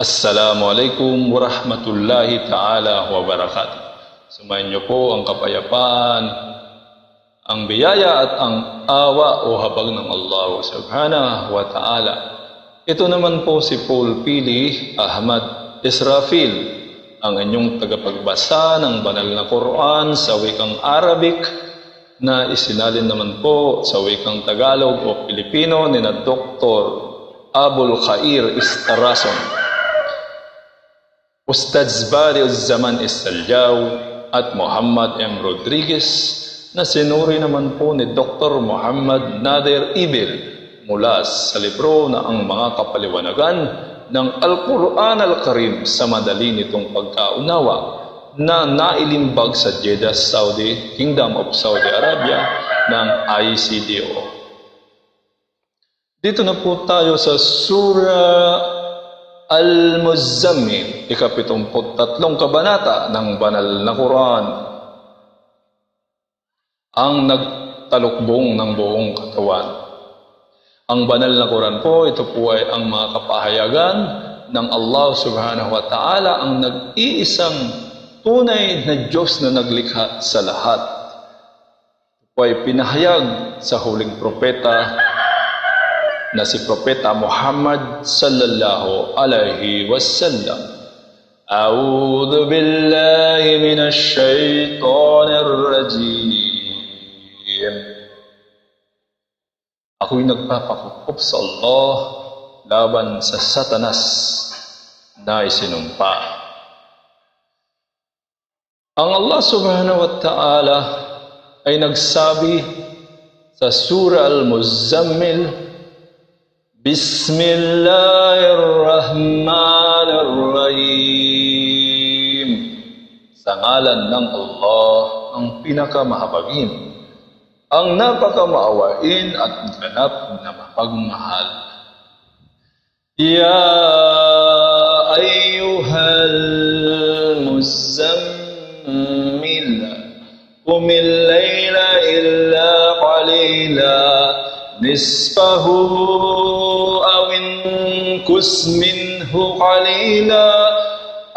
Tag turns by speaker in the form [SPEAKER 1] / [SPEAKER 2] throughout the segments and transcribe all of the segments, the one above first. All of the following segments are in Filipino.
[SPEAKER 1] Assalamualaikum warahmatullahi ta'ala wabarakatuh. Sumayin niyo po ang kapayapaan, ang biyaya at ang awa o habag ng Allah subhanahu wa ta'ala. Ito naman po si Paul Pili Ahmad Israfil, ang inyong tagapagbasa ng banal na Quran sa wikang Arabic na isinalin naman po sa wikang Tagalog o Pilipino ni na Dr. Abul Khair Istarason, Ustadz Bari Zaman Istaljaw at Muhammad M. Rodriguez, na sinuri naman po ni Dr. Muhammad Nader Ibil mula sa libro na ang mga kapaliwanagan ng Al-Quran Al-Karim sa madali nitong pagkaunawa, na nailimbag sa Jeddah, Saudi, Kingdom of Saudi Arabia ng ICDO. Dito na po tayo sa Surah Al-Muzammil, ika-73 kabanata ng banal na Quran, ang nagtalukbong ng buong katawan. Ang banal na Quran po, ito po ay ang mga kapahayagan ng Allah subhanahu wa ta'ala, ang nag-iisang tunay na Diyos na naglikha sa lahat. Ito po ay pinahayag sa huling propeta na si Propeta Muhammad sallallahu alaihi wasallam. A'udhu billahi minash shaitanir rajim. Ako'y nagpapakukup sa Allah laban sa Satanas na isinumpa. Ang Allah subhanahu wa ta'ala ay nagsabi sa Surah Al-Muzammil, Bismillahirrahmanirrahim. Sa ngalan ng Allah, ang pinakamahabagin, ang napakamaawain at ganap na mapagmahal. Ya ayyuhal muzammil, qumil layla illa qalila, nisfahu aw inqus minhu qalila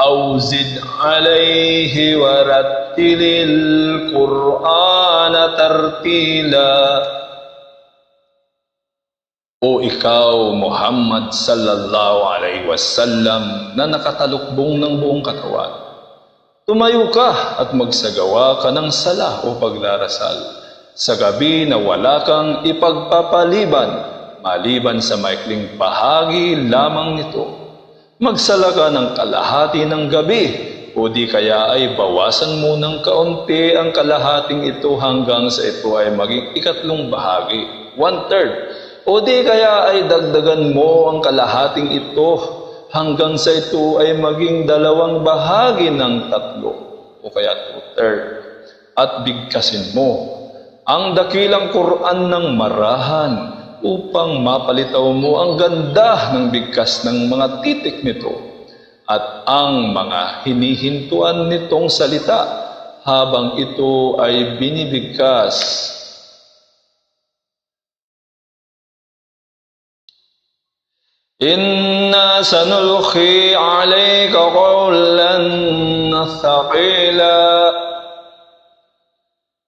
[SPEAKER 1] aw zid alayhi warattilil Qur'ana tartila. O ikaw Muhammad sallallahu alaihi wasallam na nakatalukbong ng buong katawan, tumayo ka at magsagawa ka ng sala o pagdarasal sa gabi na wala kang ipagpapaliban maliban sa maikling bahagi lamang nito. Magsala ka ng kalahati ng gabi, o di kaya ay bawasan mo ng kaunti ang kalahating ito hanggang sa ito ay maging ikatlong bahagi, 1/3. O di kaya ay dagdagan mo ang kalahating ito hanggang sa ito ay maging 2 bahagi ng 3, o kaya 2/3. At bigkasin mo ang dakilang Quran ng marahan upang mapalitaw mo ang ganda ng bigkas ng mga titik nito at ang mga hinihintuan nitong salita habang ito ay binibigkas. Inna sanulqi alayka qawlan thaqila.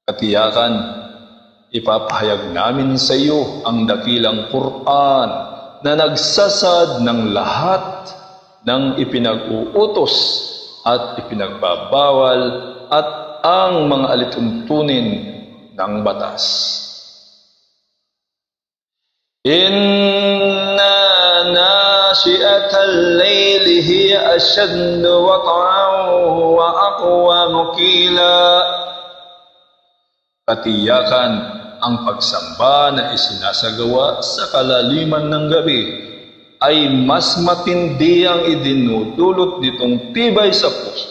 [SPEAKER 1] Katiyakan, ipapahayag namin sa iyo ang dakilang Quran na nagsasad ng lahat ng ipinag-uutos at ipinagbabawal at ang mga alituntunin ng batas. Inna nashi'atal layli hiya ashaddu wat'an wa aqwamu qila. Katiyakan, ang pagsamba na isinasagawa sa kalaliman ng gabi ay mas matindi ang idinudulot nitong tibay sa puso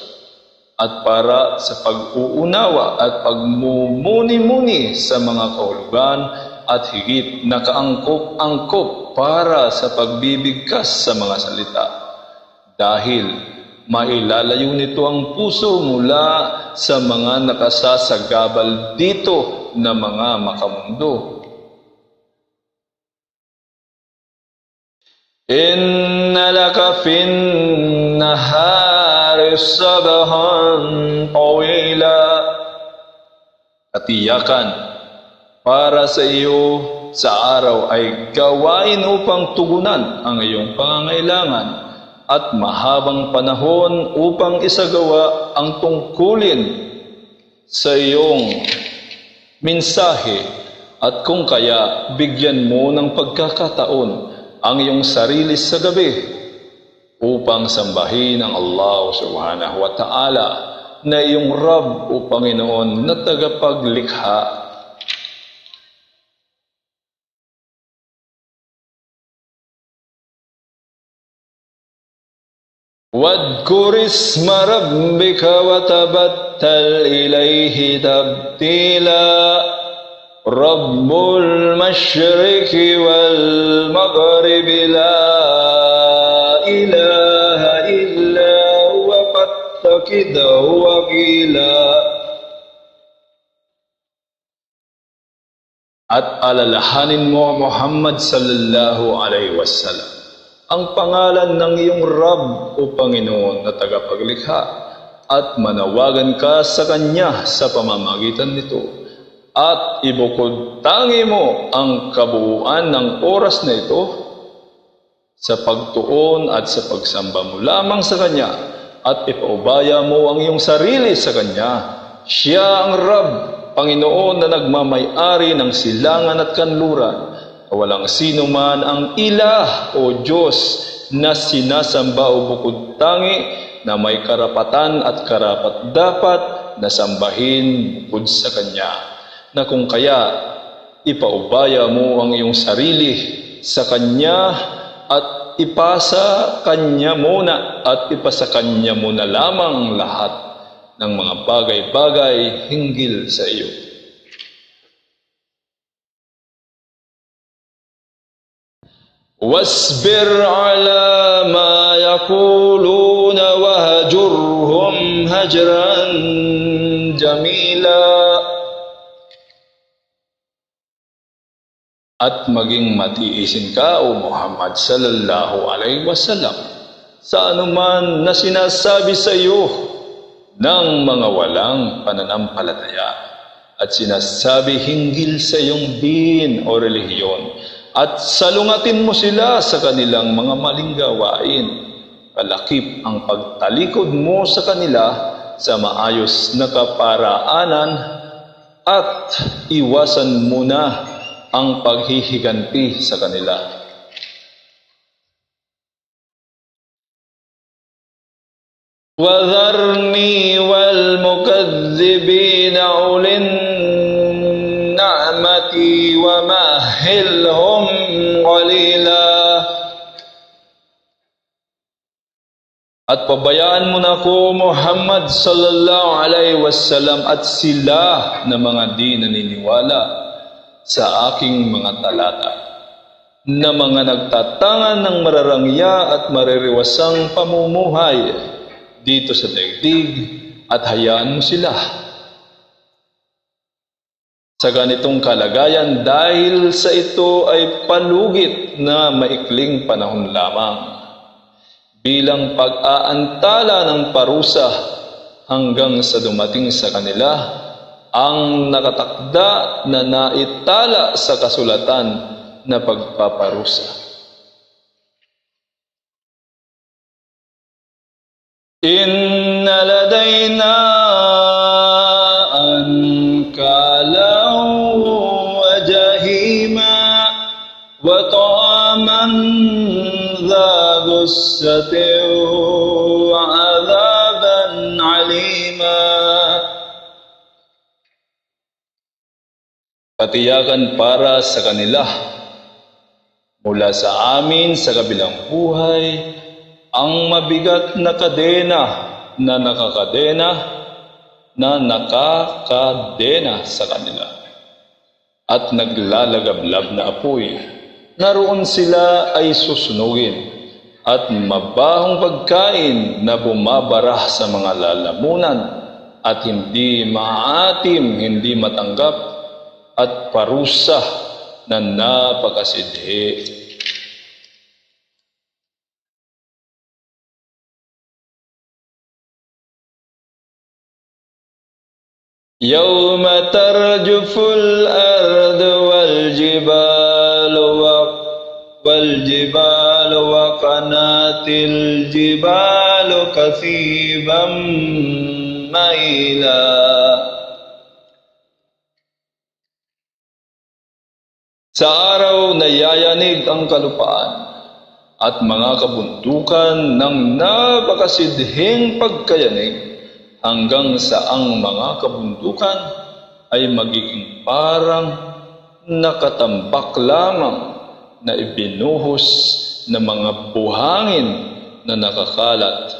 [SPEAKER 1] at para sa pag-uunawa at pagmumuni-muni sa mga kahulugan at higit na kaangkop-angkop para sa pagbibigkas sa mga salita. Dahil mailalayo nito ang puso mula sa mga nakasasagabal dito na mga makamundo. Inna laka fin nahari sabahan tawila. Katiyakan, para sa iyo sa araw ay gawain upang tugunan ang iyong pangangailangan at mahabang panahon upang isagawa ang tungkulin sa iyong mensahe, at kung kaya bigyan mo ng pagkakataon ang iyong sarili sa gabi upang sambahin ang Allah subhanahu wa ta'ala na iyong Rabb o Panginoon na tagapaglikha. Wadhkur isma rabbika wa tabattal ilayhi tabtila. Rabbul masyriqi wal maghribi la ilaha illa huwa fattakhidhu wakila. At alalahanin mo, Muhammad sallallahu alaihi wasallam, ang pangalan ng iyong Rabb o Panginoon na tagapaglikha, at manawagan ka sa Kanya sa pamamagitan nito, at ibukod tangi mo ang kabuuan ng oras na ito sa pagtuon at sa pagsamba mo lamang sa Kanya, at ipaubaya mo ang iyong sarili sa Kanya. Siya ang Rabb, Panginoon na nagmamay-ari ng silangan at kanluran. Walang sino man ang ilah o Diyos na sinasamba o bukod tangi na may karapatan at karapat-dapat na sambahin bukod sa Kanya. Na kung kaya ipaubaya mo ang iyong sarili sa Kanya at ipasa Kanya muna at ipasa Kanya muna lamang ang lahat ng mga bagay-bagay hinggil sa iyo. Wasbir ala ma yaquluna wahjurhum hajran jamila. At maging matiisin ka, O Muhammad sallallahu alaihi wasallam, sa anuman na sinasabi sa iyo ng mga walang pananampalataya at sinasabi hinggil sa iyong din o relihiyon, at salungatin mo sila sa kanilang mga maling gawain. Kalakip ang pagtalikod mo sa kanila sa maayos na kaparaanan, at iwasan mo na ang paghihiganti sa kanila. وَذَرْنِي وَالْمُكَذِّبِينَ أُولِي النَّعْمَةِ وَمَهِّلْهُمْ قَلِيلًا. At pabayaan mo na ko, Muhammad sallallahu alaihi wasallam, at sila na mga di naniniwala sa aking mga talata, na mga nagtatangan ng mararangya at maririwasang pamumuhay dito sa daigdig, at hayaan mo sila sa ganitong kalagayan, dahil sa ito ay palugit na maikling panahon lamang, bilang pag-aantala ng parusa hanggang sa dumating sa kanila ang nakatakda na naitala sa kasulatan na pagpaparusa. Inna ladayna ankalan wa jahima wa ta'aman dha gussatin wa adhaban alima. Katiyakan para sa kanila mula sa amin sa kabilang buhay ang mabigat na kadena na nakakadena sa kanila, at naglalagablab na apoy. Naroon sila ay susunugin, at mabahong pagkain na bumabarah sa mga lalamunan, at hindi maatim, hindi matanggap, at parusa na napakasidhi. يوم ترجف الأرض والجبال وكانت الجبال كثيبا مهيلا. Sa araw na yayanig ang kalupaan at mga kabundukan ng napakasidhing pagkayanig, hanggang sa ang mga kabundukan ay magiging parang nakatambak lamang na ibinuhos ng mga buhangin na nakakalat,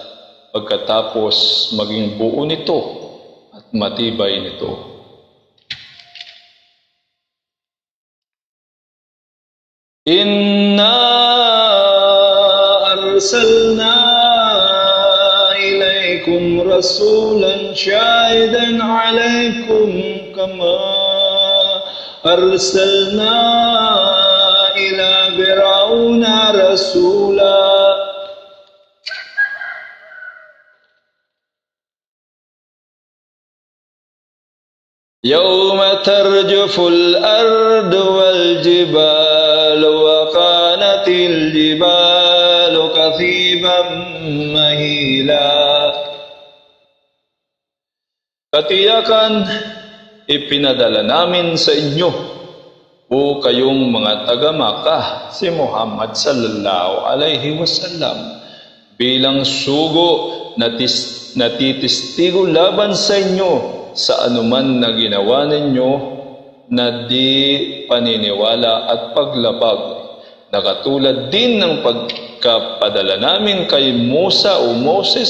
[SPEAKER 1] pagkatapos maging buo nito at matibay nito. Inna arsalna ilaykum rasulan shahidan alaykum kama arsalna ila fir'auna rasula. Yawma tarjuful ardu wal jibalu wa kanatil jibalu kathiban mahila. Katiyakan, ipinadala namin sa inyo, o kayong mga taga-Makkah, si Muhammad sallallahu alaihi wasallam, bilang sugo na titistigo laban sa inyo sa anuman na ginawa ninyo na di paniniwala at paglabag, na katulad din ng pagkapadala namin kay Musa o Moses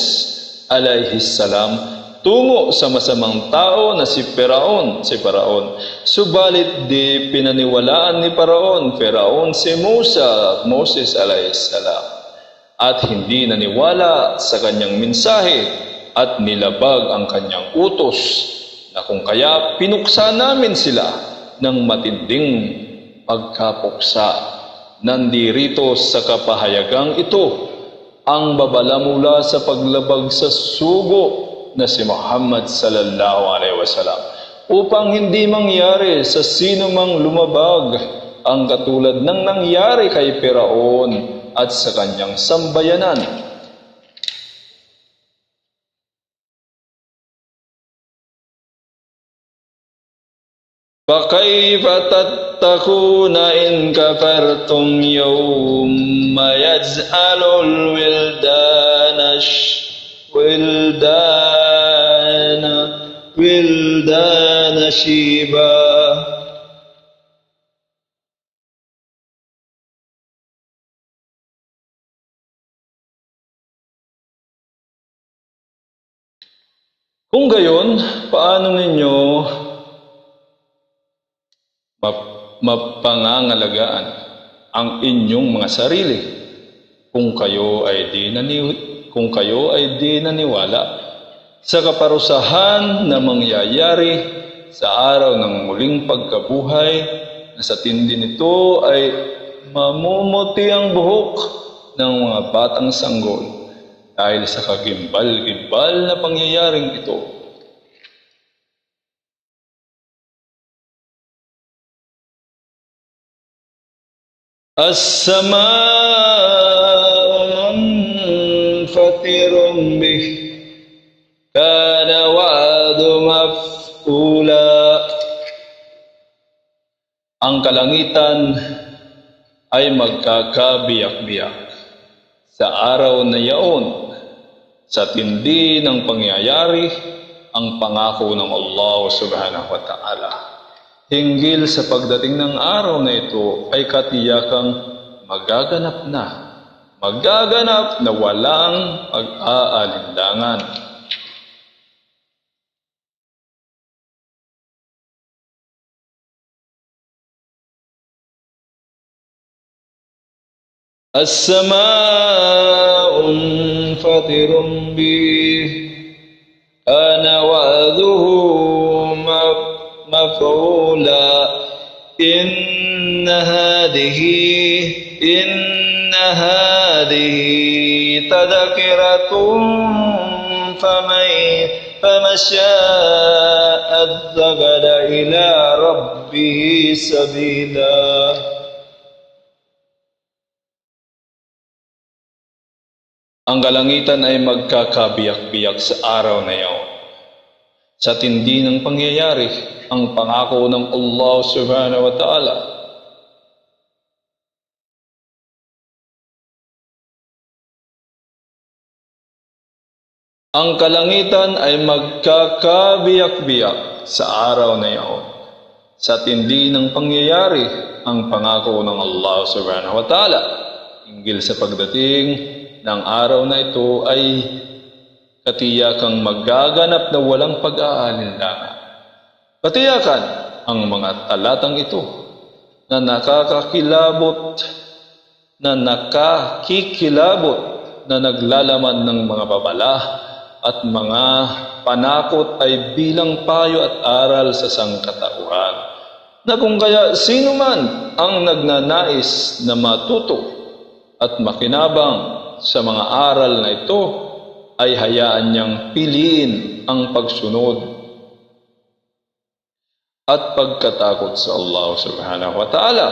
[SPEAKER 1] alayhi salam tungo sa masamang tao na si Firaun. Subalit di pinaniwalaan ni Firaun si Musa at Moses alayhi salam, at hindi naniwala sa kanyang mensahe at nilabag ang kanyang utos, na kung kaya pinuksa namin sila ng matinding pagkapuksa. Nandirito sa kapahayagang ito ang babala mula sa paglabag sa sugo na si Muhammad sallallahu alaihi wasallam, upang hindi mangyari sa sino mang lumabag ang katulad ng nangyari kay Firaun at sa kanyang sambayanan. فَكَيْفَ تَتَّقُونَ إِنْ كَفَرْتُمْ يَوْمَ يَجْعَلُ الْوِلْدَانَ شِيبًا. Kung gayon, paano ninyo mapangangalagaan ang inyong mga sarili kung kayo ay di naniwala sa kaparusahan na mangyayari sa araw ng muling pagkabuhay, na sa tindi nito ay mamumuti ang buhok ng mga batang sanggol dahil sa kagimbal-gimbal na pangyayaring ito. As-samaa'u munfatirun bih, kana wa'du maf'ula. Ang kalangitan ay magkakabiyak-biyak sa araw na yaon. Sa tindi ng pangyayari, ang pangako ng Allah subhanahu wa ta'ala hinggil sa pagdating ng araw na ito ay katiyakang magaganap na walang pag-aalinlangan. As-samaa'u munfatirun bih, kana wa'duhu maf'ula. Inna hadihi tadhkiratun فمن شاء اتخذ إلى ربه سبيلا. Ang kalangitan ay magkakabiyak-biyak sa araw na iyon. Sa tindi ng pangyayari, ang pangako ng Allah subhanahu wa ta'ala. Ang kalangitan ay magkakabiyak-biyak sa araw na iyon. Sa tindi ng pangyayari, ang pangako ng Allah subhanahu wa ta'ala. Hinggil sa pagdating ng araw na ito ay katiyakang magaganap na walang pag-aalinlangan. Katiyakan ang mga talatang ito na nakakikilabot, na naglalaman ng mga babala at mga panakot ay bilang payo at aral sa sangkatauhan, na kung kaya sino man ang nagnanais na matuto at makinabang sa mga aral na ito, ay hayaan niyang piliin ang pagsunod at pagkatakot sa Allah subhanahu wa ta'ala,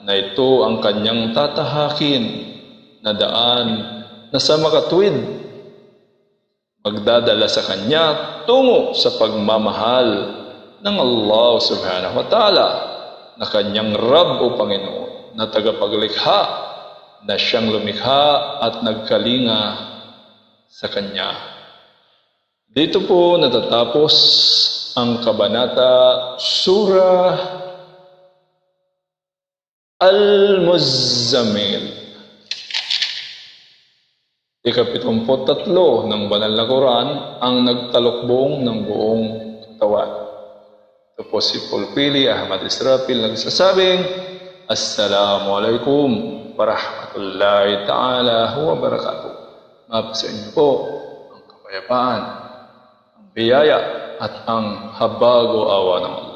[SPEAKER 1] na ito ang kanyang tatahakin na daan na sa makatuwid magdadala sa kanya tungo sa pagmamahal ng Allah subhanahu wa ta'ala, na kanyang Rabb o Panginoon, na tagapaglikha, na siyang lumikha at nagkalinga sa kanya. Dito po natatapos ang kabanata Surah Al-Muzammil, ika-73 ng banal na Quran, ang nagtalukbong ng buong katawan. Ito po si Pulpili Ahmad Israfil nagsasabing, Assalamualaikum warahmatullahi ta'ala wa barakatuh. Mapasa inyo po ang kapayapaan, ang biyaya at ang habag o awa ng Allah.